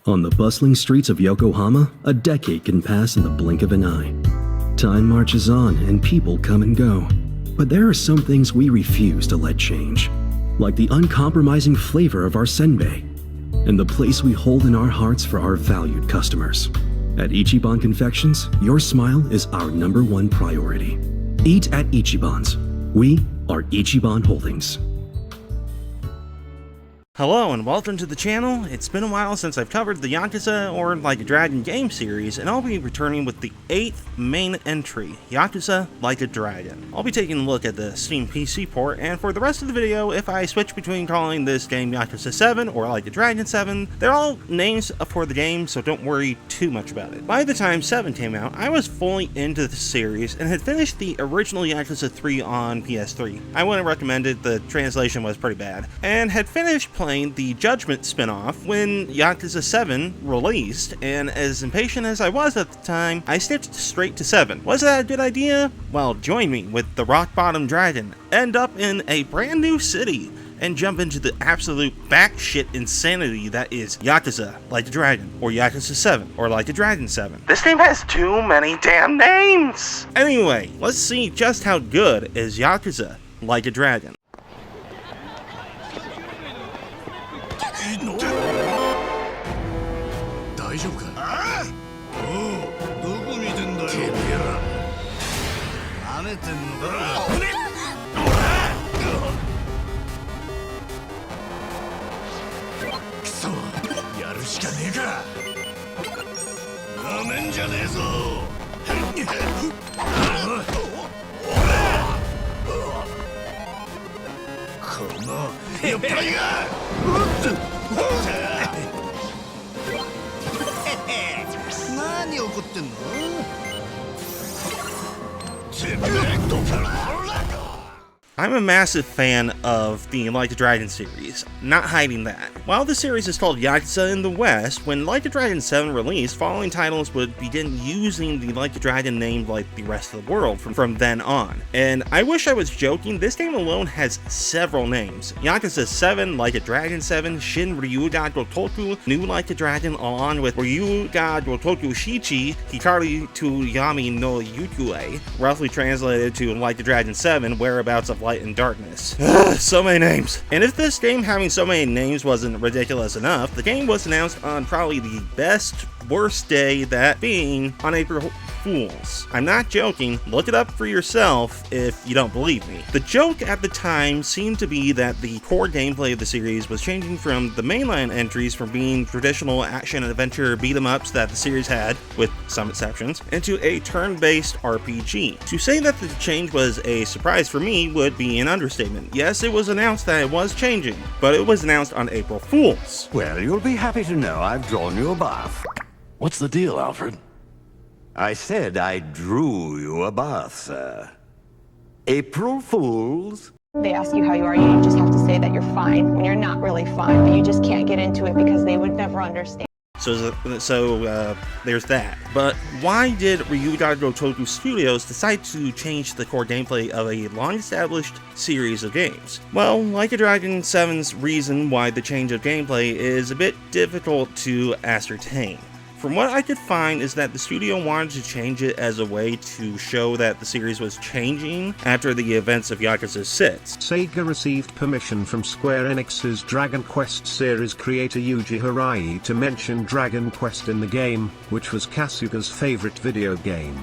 On the bustling streets of Yokohama, a decade can pass in the blink of an eye. Time marches on and people come and go. But there are some things we refuse to let change, like the uncompromising flavor of our senbei, and the place we hold in our hearts for our valued customers. At Ichiban Confections, your smile is our #1 priority. Eat at Ichiban's. We are Ichiban Holdings. Hello and welcome to the channel. It's been a while since I've covered the Yakuza or Like a Dragon game series, and I'll be returning with the 8th main entry, Yakuza Like a Dragon. I'll be taking a look at the Steam PC port, and for the rest of the video, if I switch between calling this game Yakuza 7 or Like a Dragon 7, they're all names for the game, so don't worry too much about it. By the time 7 came out, I was fully into the series and had finished the original Yakuza 3 on PS3. I wouldn't recommend it, the translation was pretty bad, and had finished playing the Judgment spin-off when Yakuza 7 released, and as impatient as I was at the time, I skipped straight to 7. Was that a good idea? Well, join me with the Rock Bottom Dragon, end up in a brand new city, and jump into the absolute batshit insanity that is Yakuza Like a Dragon, or Yakuza 7, or Like a Dragon 7. This game has too many damn names! Anyway, let's see just how good is Yakuza Like a Dragon. 大丈夫か？ああ？おう、どこ見てんだよ。てめえら。舐めてんのか？危ねえ！くそ、やるしかねえか。舐めんじゃねえぞ。この酔っ払いが。 何怒ってんの？ I'm a massive fan of the Like a Dragon series, not hiding that. While the series is called Yakuza in the West, when Like a Dragon 7 released, following titles would begin using the Like a Dragon name like the rest of the world from then on. And I wish I was joking, this game alone has several names. Yakuza 7, Like a Dragon 7, Shin Ryu Ga Gotoku, New Like a Dragon, along with Ryu Ga Gotoku Shichi, Hikari to Yami no Yukue, roughly translated to Like a Dragon 7, Whereabouts of Light and Darkness. So many names. And if this game having so many names wasn't ridiculous enough, the game was announced on probably the best, worst day, that being on April Fools. I'm not joking, look it up for yourself if you don't believe me. The joke at the time seemed to be that the core gameplay of the series was changing from the mainline entries from being traditional action and adventure beat-em-ups that the series had, with some exceptions, into a turn-based RPG. To say that the change was a surprise for me would be an understatement. Yes, it was announced that it was changing, but it was announced on April Fools. Well, you'll be happy to know I've drawn you a bath. What's the deal, Alfred? I said I drew you a bath, sir. April Fools? They ask you how you are, you just have to say that you're fine when you're not really fine, but you just can't get into it because they would never understand. So there's that. But why did Ryu Ga Gotoku Studios decide to change the core gameplay of a long-established series of games? Well, Like a Dragon 7's reason why the change of gameplay is a bit difficult to ascertain. From what I could find is that the studio wanted to change it as a way to show that the series was changing after the events of Yakuza 6. Sega received permission from Square Enix's Dragon Quest series creator Yuji Hirai to mention Dragon Quest in the game, which was Kasuga's favorite video game.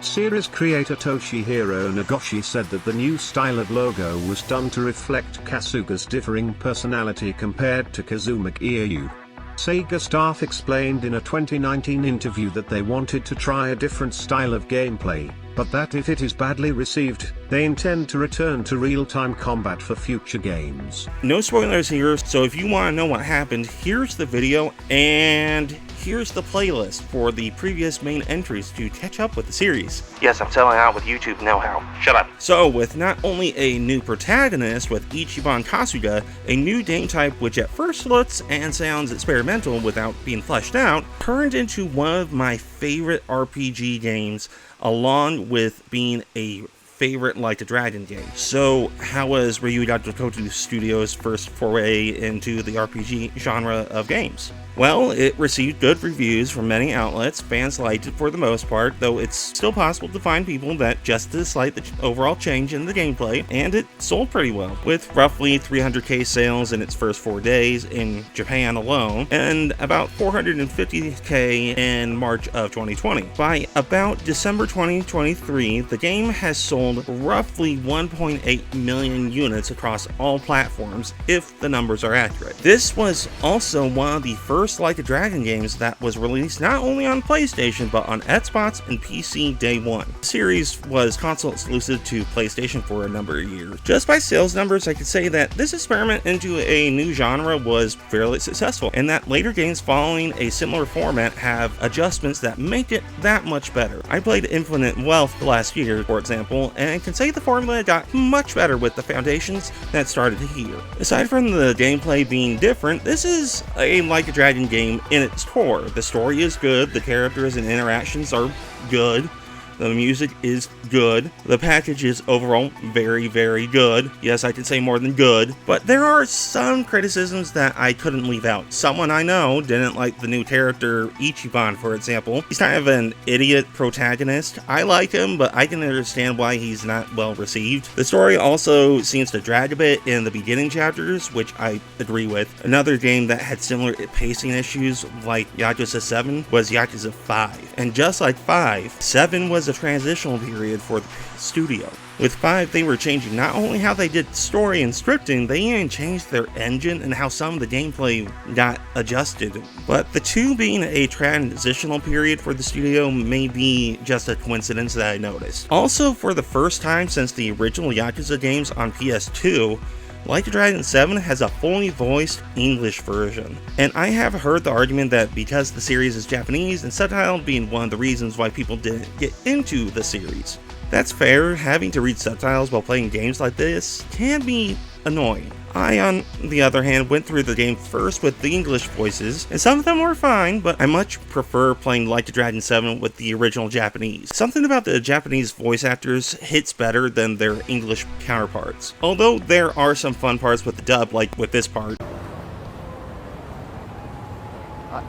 Series creator Toshihiro Nagoshi said that the new style of logo was done to reflect Kasuga's differing personality compared to Kazuma Kiryu. Sega staff explained in a 2019 interview that they wanted to try a different style of gameplay, but that if it is badly received, they intend to return to real-time combat for future games. No spoilers here, so if you want to know what happened, here's the video, and here's the playlist for the previous main entries to catch up with the series. Yes, I'm selling out with YouTube know-how. Shut up. So, with not only a new protagonist with Ichiban Kasuga, a new game type which at first looks and sounds experimental without being fleshed out, turned into one of my favorite RPG games, along with being a favorite Like a Dragon game. So how was Ryu Ga Gotoku Studios' first foray into the RPG genre of games? Well, it received good reviews from many outlets. Fans liked it for the most part, though it's still possible to find people that just dislike the overall change in the gameplay, and it sold pretty well, with roughly 300k sales in its first 4 days in Japan alone, and about 450k in March of 2020. By about December 2023, the game has sold roughly 1.8 million units across all platforms, if the numbers are accurate. This was also one of the first Like a Dragon games that was released not only on PlayStation but on Xbox and PC day one. The series was console exclusive to PlayStation for a number of years. Just by sales numbers, I could say that this experiment into a new genre was fairly successful, and that later games following a similar format have adjustments that make it that much better. I played Infinite Wealth last year, for example, and can say the formula got much better with the foundations that started here. Aside from the gameplay being different, this is a Like a Dragon game in its core. The story is good, the characters and interactions are good, the music is good, the package is overall very, very good. Yes, I can say more than good, but there are some criticisms that I couldn't leave out. Someone I know didn't like the new character Ichiban, for example. He's kind of an idiot protagonist. I like him, but I can understand why he's not well received. The story also seems to drag a bit in the beginning chapters, which I agree with. Another game that had similar pacing issues like Yakuza 7 was Yakuza 5. And just like 5, 7 was a transitional period for the studio. With 5, they were changing not only how they did story and scripting, they even changed their engine and how some of the gameplay got adjusted. But the 2 being a transitional period for the studio may be just a coincidence that I noticed. Also, for the first time since the original Yakuza games on PS2, Like a Dragon 7 has a fully voiced English version, and I have heard the argument that because the series is Japanese and subtitled being one of the reasons why people didn't get into the series. That's fair. Having to read subtitles while playing games like this can be annoying. I, on the other hand, went through the game first with the English voices, and some of them were fine, but I much prefer playing Like a Dragon 7 with the original Japanese. Something about the Japanese voice actors hits better than their English counterparts, although there are some fun parts with the dub, like with this part.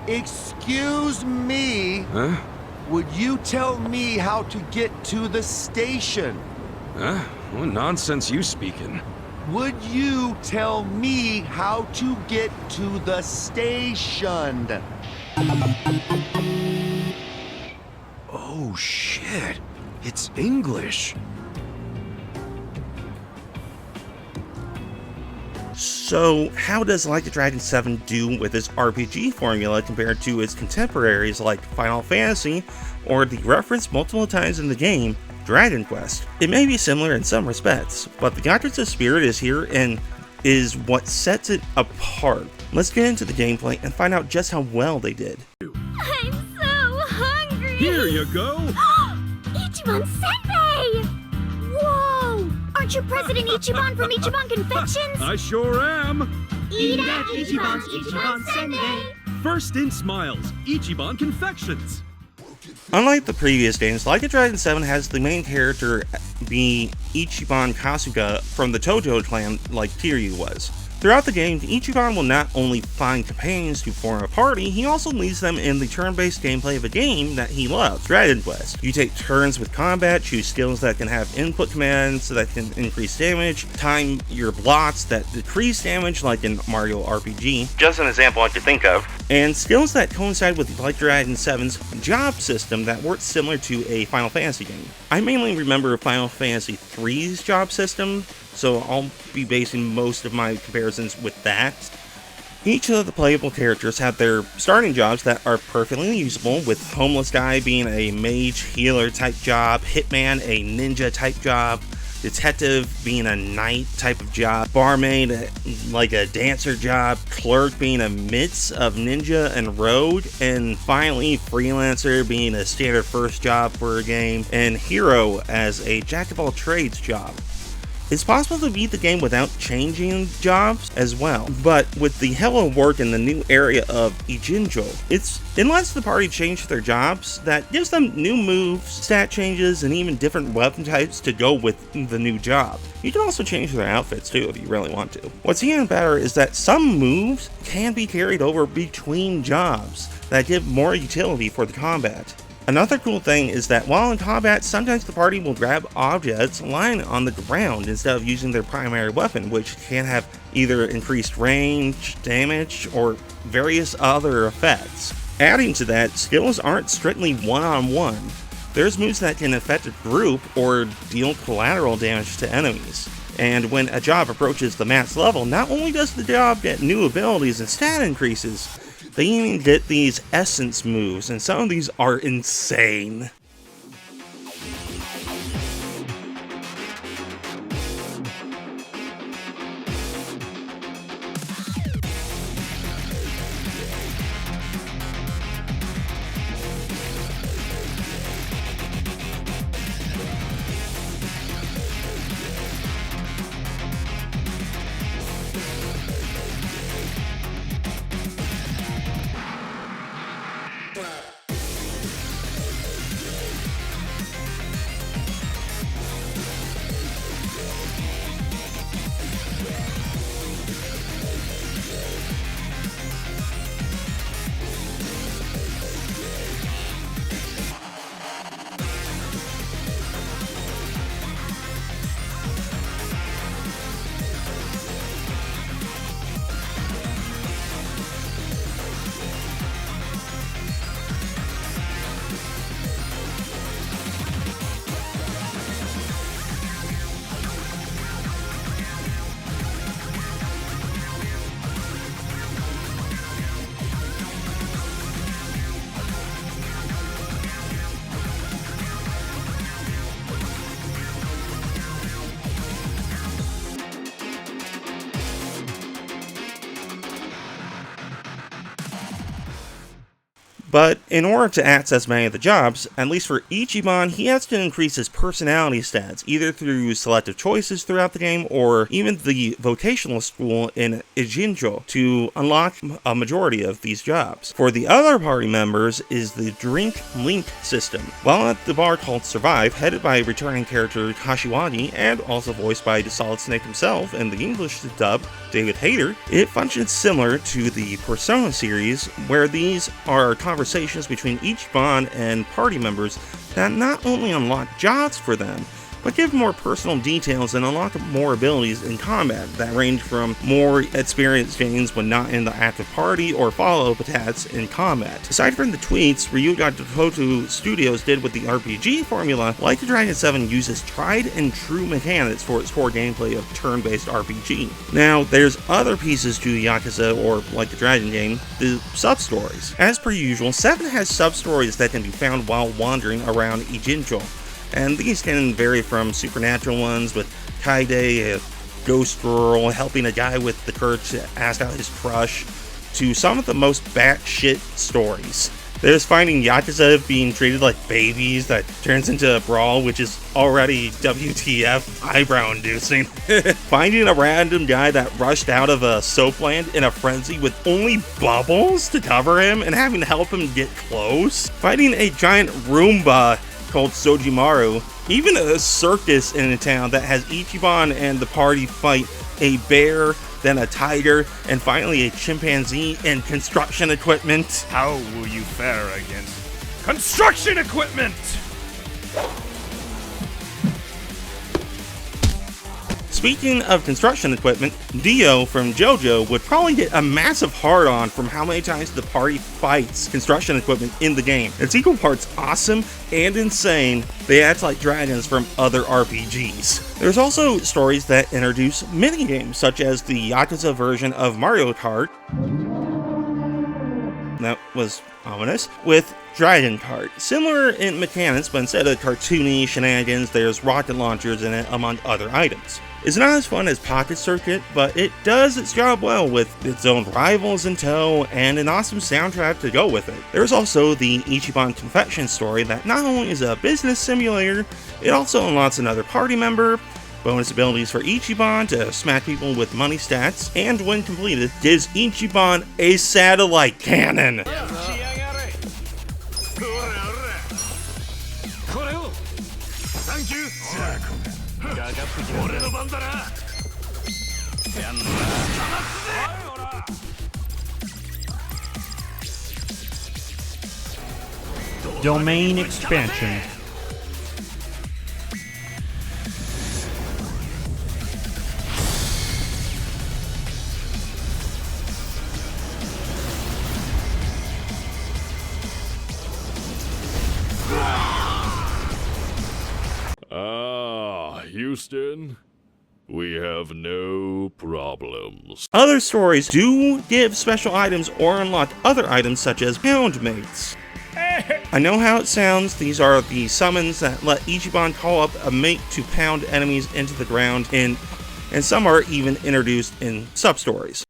Excuse me? Huh? Would you tell me how to get to the station? Huh? What nonsense you speaking? Would you tell me how to get to the station? Oh shit, it's English. So, how does Like a Dragon 7 do with its RPG formula compared to its contemporaries like Final Fantasy, or the reference multiple times in the game, Dragon Quest? It may be similar in some respects, but the Yakuza spirit is here and is what sets it apart. Let's get into the gameplay and find out just how well they did. I'm so hungry! Here you go! Ichiban Senpai! Whoa! Aren't you President Ichiban from Ichiban Confections? I sure am! Eat at Ichiban's Ichiban Senpai! First in smiles, Ichiban Confections! Unlike the previous games, Like a Dragon 7 has the main character be Ichiban Kasuga from the Tojo clan like Kiryu was. Throughout the game, Ichiban will not only find companions to form a party, he also leads them in the turn-based gameplay of a game that he loves, Dragon Quest. You take turns with combat, choose skills that can have input commands that can increase damage, time your blocks that decrease damage like in Mario RPG, just an example I could think of, and skills that coincide with Like Dragon 7's job system that works similar to a Final Fantasy game. I mainly remember Final Fantasy III's job system, so I'll be basing most of my comparisons with that. Each of the playable characters have their starting jobs that are perfectly usable, with Homeless Guy being a mage healer type job, Hitman a ninja type job, Detective being a knight type of job, Barmaid like a dancer job, Clerk being a mix of ninja and rogue, and finally Freelancer being a standard first job for a game, and Hero as a jack of all trades job. It's possible to beat the game without changing jobs as well, but with the hello work in the new area of Ijincho, it lets the party change their jobs that gives them new moves, stat changes, and even different weapon types to go with the new job. You can also change their outfits too if you really want to. What's even better is that some moves can be carried over between jobs that give more utility for the combat. Another cool thing is that while in combat, sometimes the party will grab objects lying on the ground instead of using their primary weapon, which can have either increased range, damage, or various other effects. Adding to that, skills aren't strictly one-on-one. There's moves that can affect a group or deal collateral damage to enemies. And when a job approaches the max level, not only does the job get new abilities and stat increases, they even get these essence moves, and some of these are insane. But in order to access many of the jobs, at least for Ichiban, he has to increase his personality stats, either through selective choices throughout the game, or even the vocational school in Ijincho to unlock a majority of these jobs. For the other party members is the Drink Link system. While at the bar called Survive, headed by returning character Kashiwagi, and also voiced by the Solid Snake himself in the English dub, David Hayter, it functions similar to the Persona series, where these are conversations between Ichiban and party members that not only unlock jobs for them, but give more personal details and unlock more abilities in combat that range from more experience gains when not in the active party or follow patats in combat. Aside from the tweaks Ryu Ga Gotoku Studios did with the RPG formula, Like a Dragon 7 uses tried and true mechanics for its core gameplay of turn-based RPG. Now, there's other pieces to Yakuza or Like a Dragon game, the sub-stories. As per usual, 7 has sub-stories that can be found while wandering around Ijincho. And these can vary from supernatural ones with Kaide, a ghost girl helping a guy with the courage to ask out his crush, to some of the most batshit stories. There's finding Yakuza being treated like babies that turns into a brawl, which is already WTF eyebrow-inducing. Finding a random guy that rushed out of a soap land in a frenzy with only bubbles to cover him and having to help him get close. Fighting a giant Roomba called Sojimaru, even a circus in a town that has Ichiban and the party fight a bear, then a tiger, and finally a chimpanzee and construction equipment. How will you fare against construction equipment? Speaking of construction equipment, Dio from JoJo would probably get a massive hard-on from how many times the party fights construction equipment in the game. It's equal parts awesome and insane. They act like dragons from other RPGs. There's also stories that introduce minigames, such as the Yakuza version of Mario Kart. That was ominous. With Dragon Kart. Similar in mechanics, but instead of cartoony shenanigans, there's rocket launchers in it, among other items. It's not as fun as Pocket Circuit, but it does its job well with its own rivals in tow and an awesome soundtrack to go with it. There's also the Ichiban Confection story that not only is a business simulator, it also unlocks another party member, bonus abilities for Ichiban to smack people with money stats, and when completed, gives Ichiban a satellite cannon. Domain expansion. Houston, we have no problems. Other stories do give special items or unlock other items such as pound mates. I know how it sounds. These are the summons that let Ichiban call up a mate to pound enemies into the ground, and some are even introduced in sub-stories.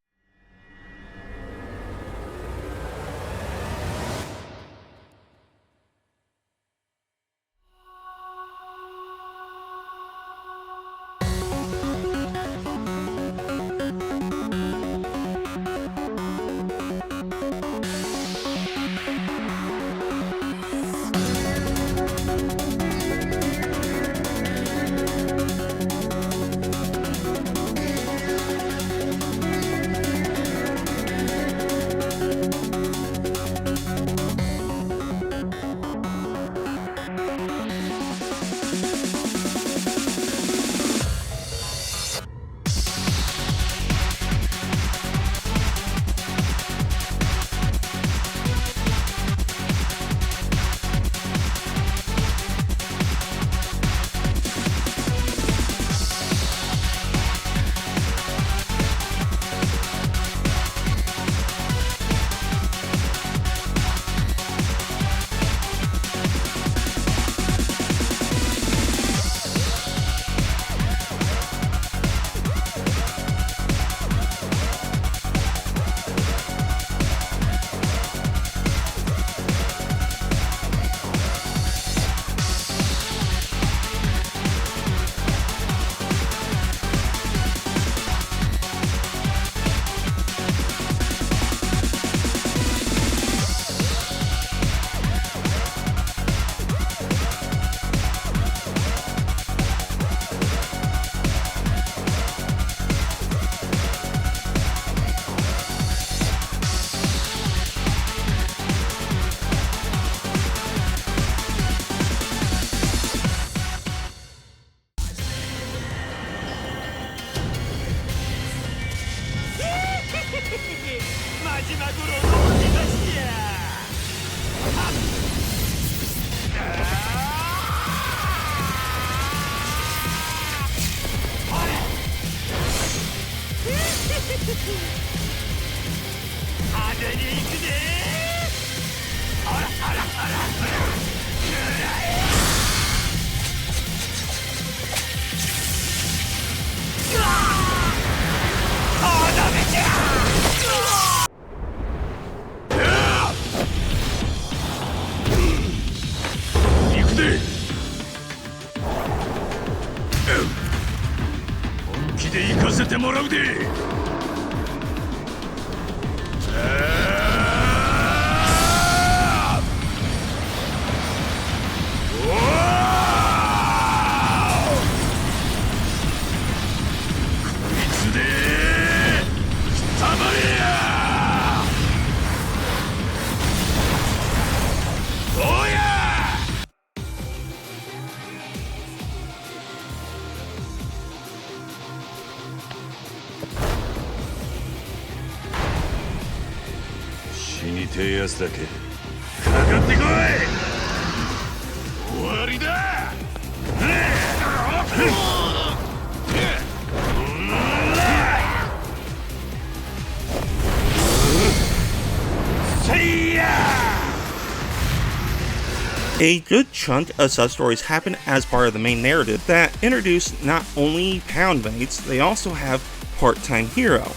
A good chunk of sub-stories happen as part of the main narrative that introduce not only pound mates, they also have part-time hero,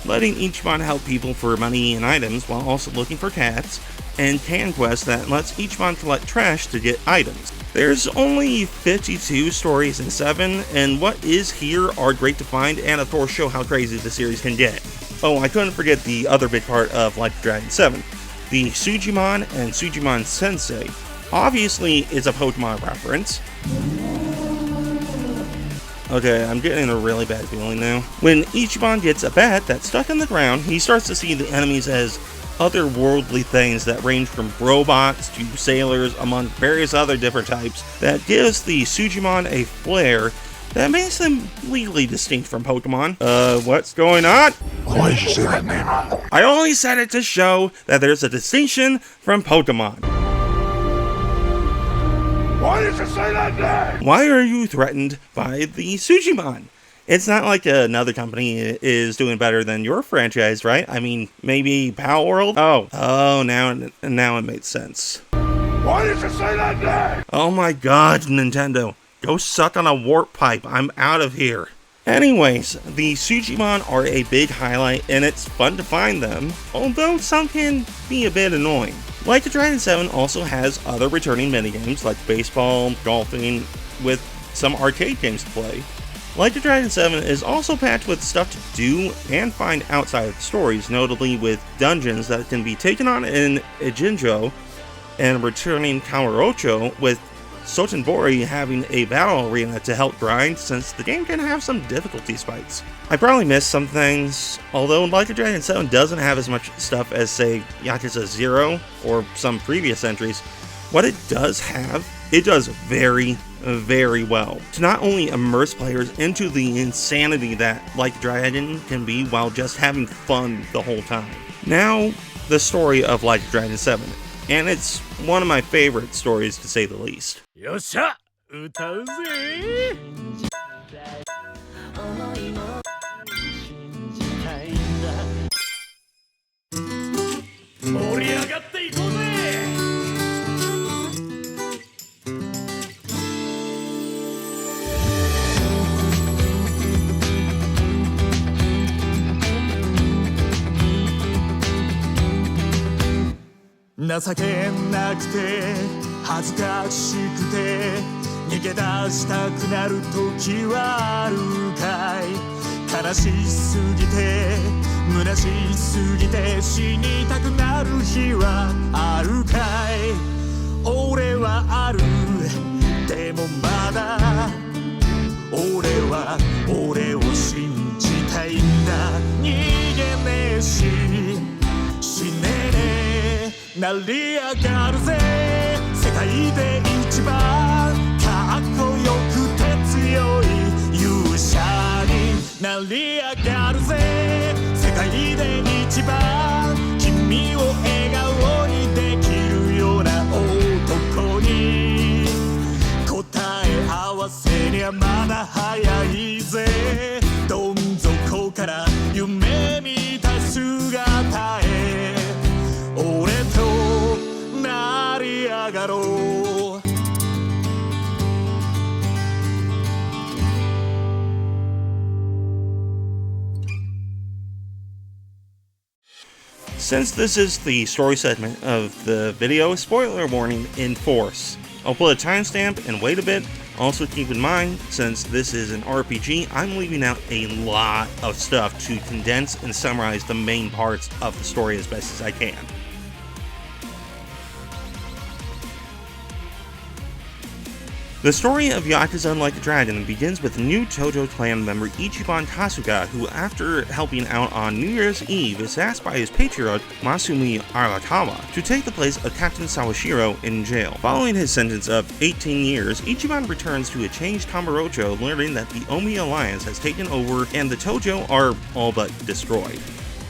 letting Ichiban help people for money and items while also looking for cats, and can quest that lets Ichiban collect trash to get items. There's only 52 stories in 7, and what is here are great to find and of course show how crazy the series can get. Oh, I couldn't forget the other big part of Like a Dragon 7, the Sujimon and Sujimon Sensei. Obviously, it's a Pokemon reference. Okay, I'm getting a really bad feeling now. When Ichiban gets a bat that's stuck in the ground, he starts to see the enemies as otherworldly things that range from robots to sailors, among various other different types, that gives the Sujimon a flair that makes them legally distinct from Pokemon. What's going on? Why did you say that name? I only said it to show that there's a distinction from Pokemon. Why did you say that name? Why are you threatened by the Sujimon? It's not like another company is doing better than your franchise, right? I mean, maybe Power World? Oh, now it makes sense. Why did you say that name? Oh my god, Nintendo. Go suck on a warp pipe. I'm out of here. Anyways, the Sujimon are a big highlight, and it's fun to find them, although some can be a bit annoying. Like a Dragon 7 also has other returning minigames like baseball, golfing, with some arcade games to play. Like a Dragon 7 is also packed with stuff to do and find outside of the stories, notably with dungeons that can be taken on in Ijincho and returning Kamurocho, with Sotenbori having a battle arena to help grind, since the game can have some difficulty spikes. I probably missed some things, although Like a Dragon 7 doesn't have as much stuff as, say, Yakuza 0 or some previous entries. What it does have, it does very, very well to not only immerse players into the insanity that Like a Dragon can be while just having fun the whole time. Now, the story of Like a Dragon 7. And it's one of my favorite stories, to say the least. Yosha! 歌うぜ! 盛り上がっていこうぜ! 情けなくて恥ずかしくて逃げ出したくなる時はあるかい悲しすぎて虚しすぎて死にたくなる日はあるかい俺はあるでもまだ俺は俺を信じたいんだ逃げねえし死ねねえ成り上がるぜ世界で一番かっこよくて強い勇者になり上がるぜ世界で一番君を笑顔にできるような男に答え合わせりゃまだ早いぜどん底から夢見た姿へ俺と成り上がろう Since this is the story segment of the video, spoiler warning in force. I'll put a timestamp and wait a bit. Also keep in mind, since this is an RPG, I'm leaving out a lot of stuff to condense and summarize the main parts of the story as best as I can. The story of Yakuza Like a Dragon begins with new Tojo clan member Ichiban Kasuga, who after helping out on New Year's Eve is asked by his patriarch Masumi Arakawa to take the place of Captain Sawashiro in jail. Following his sentence of 18 years, Ichiban returns to a changed Kamurocho, learning that the Omi Alliance has taken over and the Tojo are all but destroyed.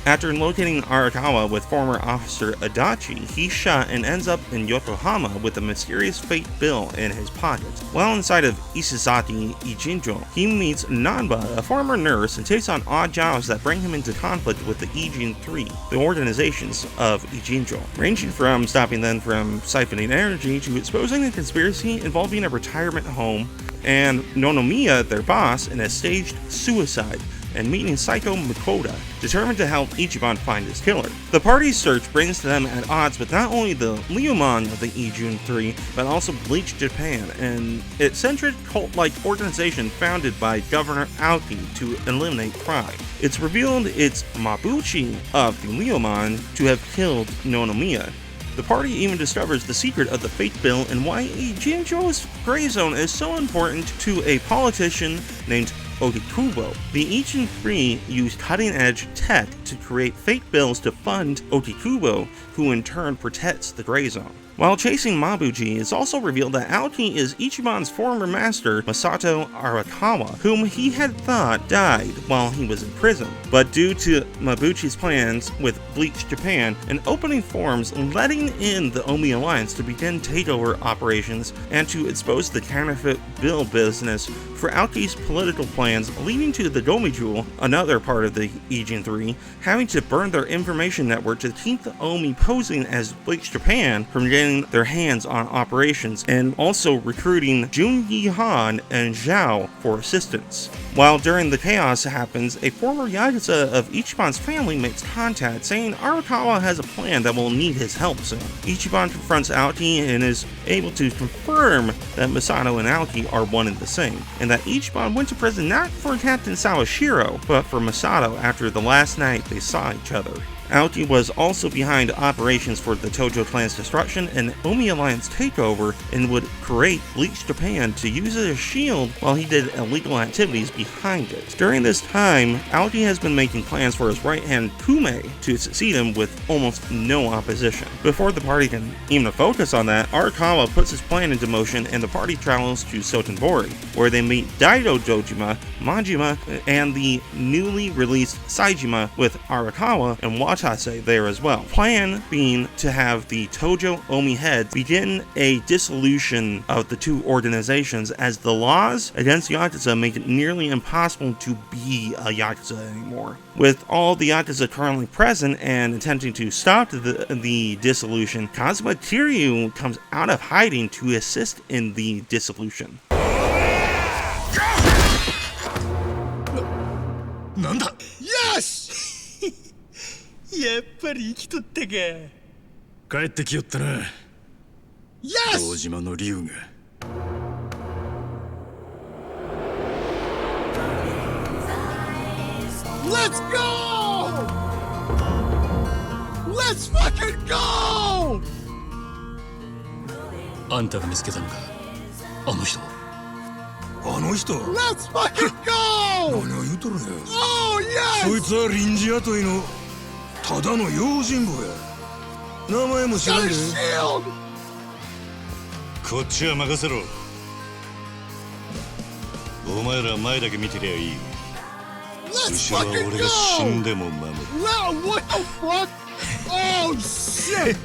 After locating Arakawa with former officer Adachi, he's shot and ends up in Yokohama with a mysterious fake bill in his pocket. While inside of Isazaki Ijincho, he meets Nanba, a former nurse, and takes on odd jobs that bring him into conflict with the Ijin 3, the organizations of Ijincho, ranging from stopping them from siphoning energy to exposing a conspiracy involving a retirement home, and Nonomiya, their boss, in a staged suicide, and meeting Psycho Makoto, determined to help Ichiban find his killer. The party's search brings them at odds with not only the Ryumon of the Ijun 3, but also Bleach Japan, an eccentric cult-like organization founded by Governor Aoki to eliminate crime. It's revealed it's Mabuchi of the Ryumon to have killed Nonomiya. The party even discovers the secret of the Fate Bill and why Ijincho's gray zone is so important to a politician named Otikubo. The Ijin 3 used cutting-edge tech to create fake bills to fund Otikubo, who in turn protects the gray zone. While chasing Mabuchi, it's also revealed that Aoki is Ichiban's former master, Masato Arakawa, whom he had thought died while he was in prison. But due to Mabuchi's plans with Bleach Japan and opening forums letting in the Omi Alliance to begin takeover operations and to expose the counterfeit bill business for Aoki's political plans, leading to the Gomijul, another part of the Ijin 3, having to burn their information network to keep the Omi posing as Bleach Japan from getting their hands on operations, and also recruiting Junyi Han and Zhao for assistance. While during the chaos happens, a former Yakuza of Ichiban's family makes contact, saying Arakawa has a plan that will need his help soon. Ichiban confronts Aoki and is able to confirm that Masato and Aoki are one and the same, and that Ichiban went to prison not for Captain Sawashiro, but for Masato after the last night they saw each other. Aoki was also behind operations for the Tojo clan's destruction and Omi Alliance takeover, and would create Bleach Japan to use as a shield while he did illegal activities behind it. During this time, Aoki has been making plans for his right-hand Kume to succeed him with almost no opposition. Before the party can even focus on that, Arakawa puts his plan into motion and the party travels to Sotenbori, where they meet Daido Dojima, Majima, and the newly released Saijima, with Arakawa and Watase there as well. Plan being to have the Tojo Omi heads begin a dissolution of the two organizations, as the laws against Yakuza make it nearly impossible to be a Yakuza anymore. With all the Yakuza currently present and attempting to stop the dissolution, Kazuma Kiryu comes out of hiding to assist in the dissolution. なんだ よしやっぱり生きとったか帰ってきよったな堂島の竜が Let's go! Let's fucking go! あんたが見つけたのかあの人あの人 Let's fucking go! 何を言うとるんや Oh yes! そいつは臨時雇いのただの用心棒や名前も知らんでこっちは任せろお前ら前だけ見てりゃいい後ろは俺が死んでも守る What the fuck? Oh shit!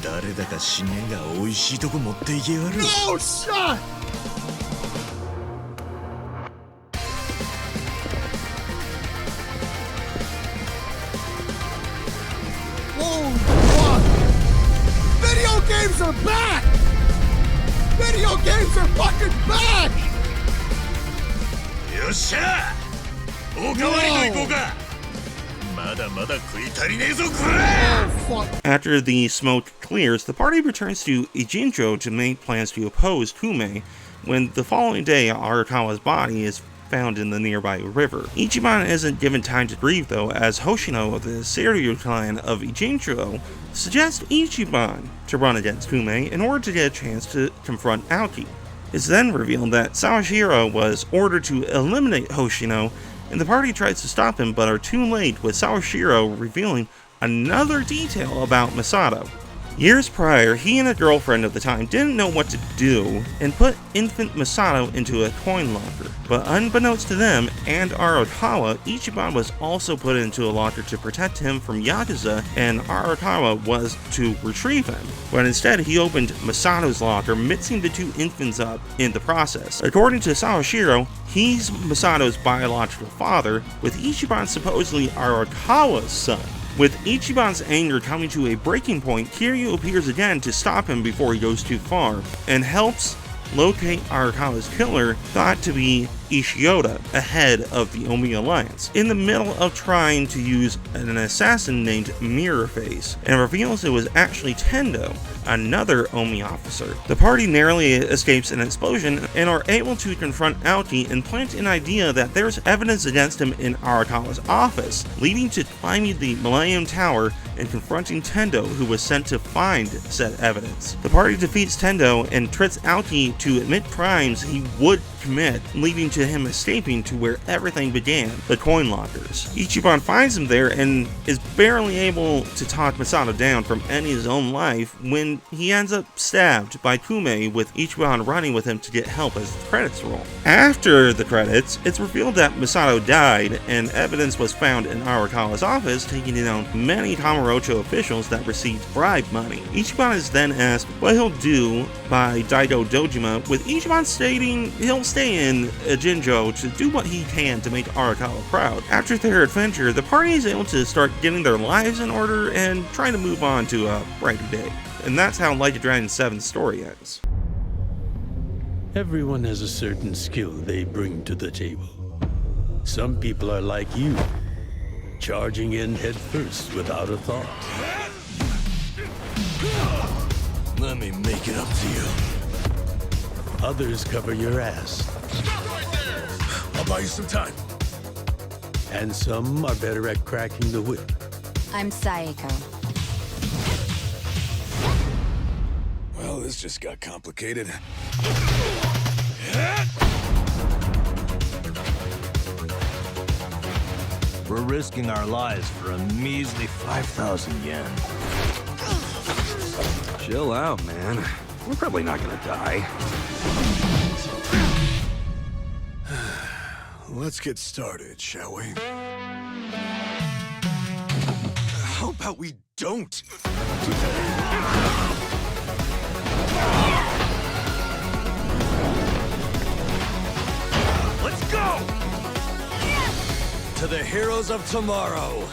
誰だか死ねんが美味しいとこ持っていけやがる No shot! Games are back! Video games are fucking back! よっしゃおかわりと行こうかまだまだ食い足りねえぞこれ After the smoke clears, the party returns to Ijincho to make plans to oppose Kume, when the following day Arakawa's body is found in the nearby river. Ichiban isn't given time to grieve though, as Hoshino, the Shin Ryu clan of Ijincho, suggests Ichiban to run against Kume in order to get a chance to confront Aoki. It's then revealed that Sawashiro was ordered to eliminate Hoshino, and the party tries to stop him but are too late, with Sawashiro revealing another detail about Masato. Years prior, he and a girlfriend of the time didn't know what to do and put infant Masato into a coin locker. But unbeknownst to them and Arakawa, Ichiban was also put into a locker to protect him from Yakuza, and Arakawa was to retrieve him. But instead, he opened Masato's locker, mixing the two infants up in the process. According to Sawashiro, he's Masato's biological father, with Ichiban supposedly Arakawa's son. With Ichiban's anger coming to a breaking point, Kiryu appears again to stop him before he goes too far, and helps locate Arakawa's killer, thought to be Ishioda ahead of the Omi Alliance, in the middle of trying to use an assassin named Mirrorface, and reveals it was actually Tendo, another Omi officer. The party narrowly escapes an explosion and are able to confront Aoki and plant an idea that there's evidence against him in Arakawa's office, leading to climbing the Millennium Tower and confronting Tendo, who was sent to find said evidence. The party defeats Tendo and tricks Aoki to admit crimes he would commit, leading to him escaping to where everything began, the coin lockers. Ichiban finds him there and is barely able to talk Masato down from ending his own life when he ends up stabbed by Kume, with Ichiban running with him to get help as the credits roll. After the credits, it's revealed that Masato died and evidence was found in Arakawa's office, taking down many Kamurocho officials that received bribe money. Ichiban is then asked what he'll do by Daido Dojima, with Ichiban stating he'll stay in Ijincho to do what he can to make Arakawa proud. After their adventure, the party is able to start getting their lives in order and trying to move on to a brighter day. And that's how Like a Dragon 7's story ends. Everyone has a certain skill they bring to the table. Some people are like you, charging in head first without a thought. Let me make it up to you. Others cover your ass. Stop right there! I'll buy you some time. And some are better at cracking the whip. I'm Saeko. Well, this just got complicated. We're risking our lives for a measly 5,000 yen. Chill out, man. We're probably not gonna die. Let's get started, shall we? How about we don't? Let's go! To the heroes of tomorrow.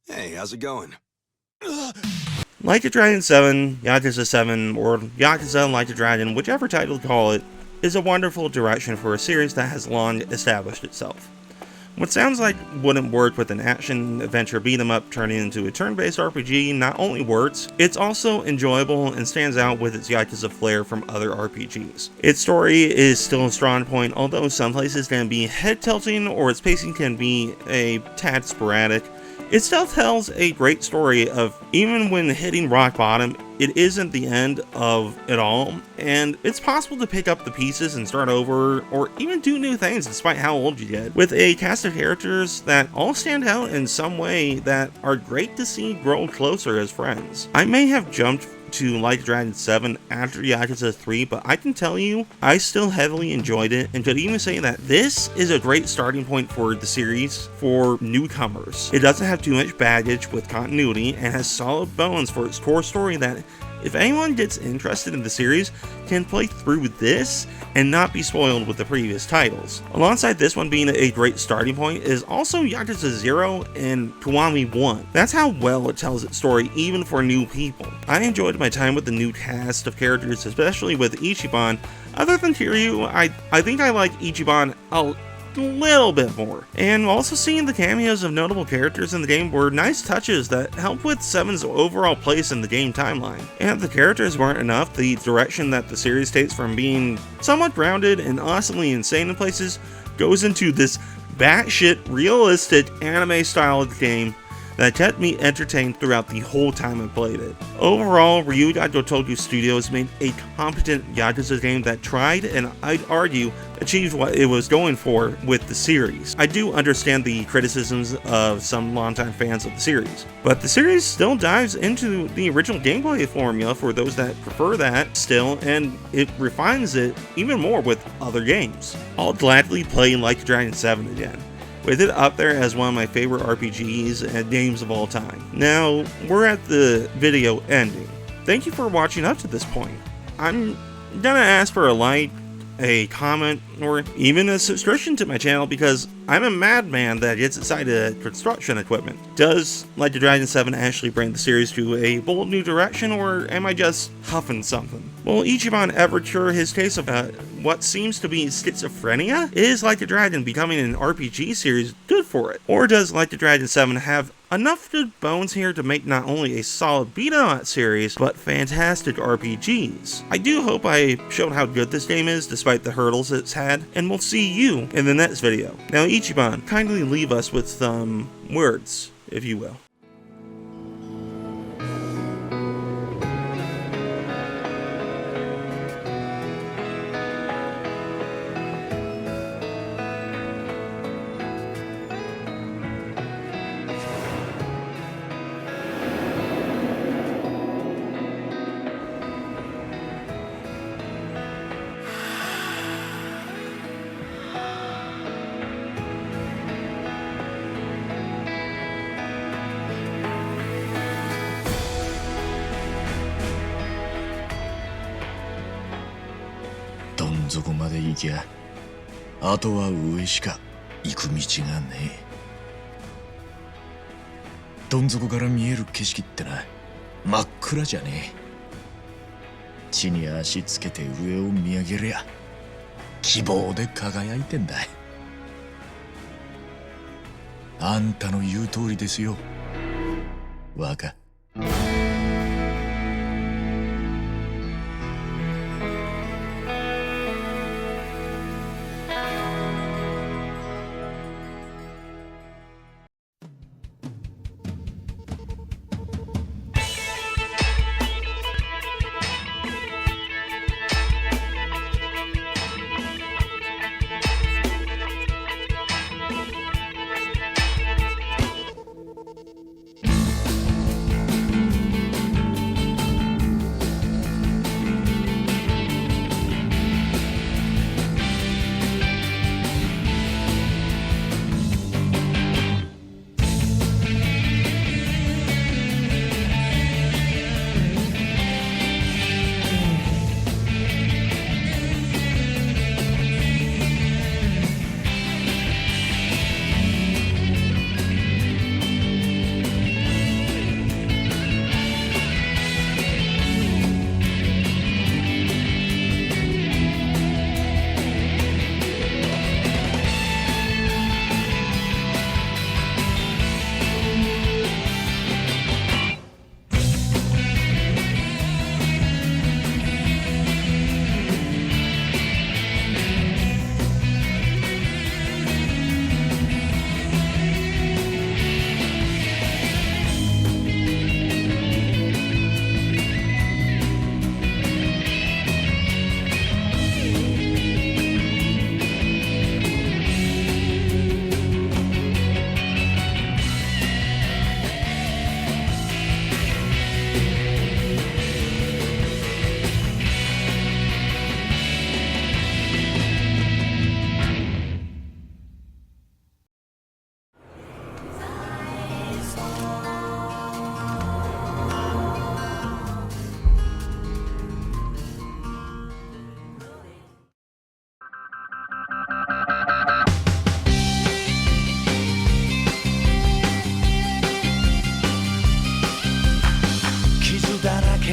Hey, how's it going? Like a Dragon 7, Yakuza 7, or Yakuza Like a Dragon, whichever title you call it, is a wonderful direction for a series that has long established itself. What sounds like wouldn't work with an action-adventure beat-em-up turning into a turn-based RPG not only works, it's also enjoyable and stands out with its Yakuza flair from other RPGs. Its story is still a strong point, although some places can be head-tilting or its pacing can be a tad sporadic. It still tells a great story of, even when hitting rock bottom, it isn't the end of it all, and it's possible to pick up the pieces and start over, or even do new things despite how old you get, with a cast of characters that all stand out in some way that are great to see grow closer as friends. I may have jumped to Like a Dragon 7 after Yakuza 3, but I can tell you, I still heavily enjoyed it, and could even say that this is a great starting point for the series for newcomers. It doesn't have too much baggage with continuity, and has solid bones for its core story that, if anyone gets interested in the series, can play through this and not be spoiled with the previous titles. Alongside this one being a great starting point is also Yakuza 0 and Kiwami 1. That's how well it tells its story even for new people. I enjoyed my time with the new cast of characters, especially with Ichiban. Other than Kiryu, I think I like Ichiban a little bit more. And also seeing the cameos of notable characters in the game were nice touches that help with 7's overall place in the game timeline. And if the characters weren't enough, the direction that the series takes from being somewhat grounded and awesomely insane in places goes into this batshit realistic anime style game that kept me entertained throughout the whole time I played it. Overall, Ryu Ga Gotoku Studios made a competent Yakuza game that tried, and I'd argue, achieved what it was going for with the series. I do understand the criticisms of some longtime fans of the series, but the series still dives into the original gameplay formula for those that prefer that still, and it refines it even more with other games. I'll gladly play Like a Dragon 7 again, with it up there as one of my favorite RPGs and games of all time. Now, we're at the video ending. Thank you for watching up to this point. I'm gonna ask for a like, a comment, or even a subscription to my channel, because I'm a madman that gets excited at construction equipment. Does Like the Dragon 7 actually bring the series to a bold new direction, or am I just huffing something? Will Ichiban ever cure his case of what seems to be schizophrenia? Is Like the Dragon becoming an RPG series good for it? Or does Like the Dragon 7 have enough good bones here to make not only a solid beat-em-up series, but fantastic RPGs? I do hope I showed how good this game is, despite the hurdles it's had, and we'll see you in the next video. Now Ichiban, kindly leave us with some words, if you will. どん底まで行きゃあとは上しか行く道がねえ。どん底から見える景色ってな真っ暗じゃねえ。地に足つけて上を見上げりゃ希望で輝いてんだ。あんたの言う通りですよ若。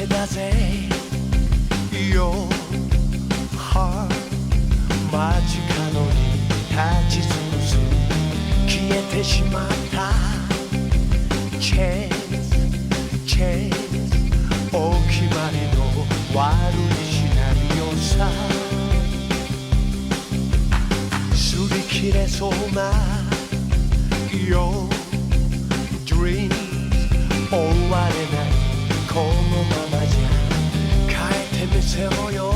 だぜ Your heart 街角に立ち尽くす消えてしまった Chance お決まりの悪いシナリオさ擦り切れそうな Your dreams 終われないこのままじゃ変えてみせろよ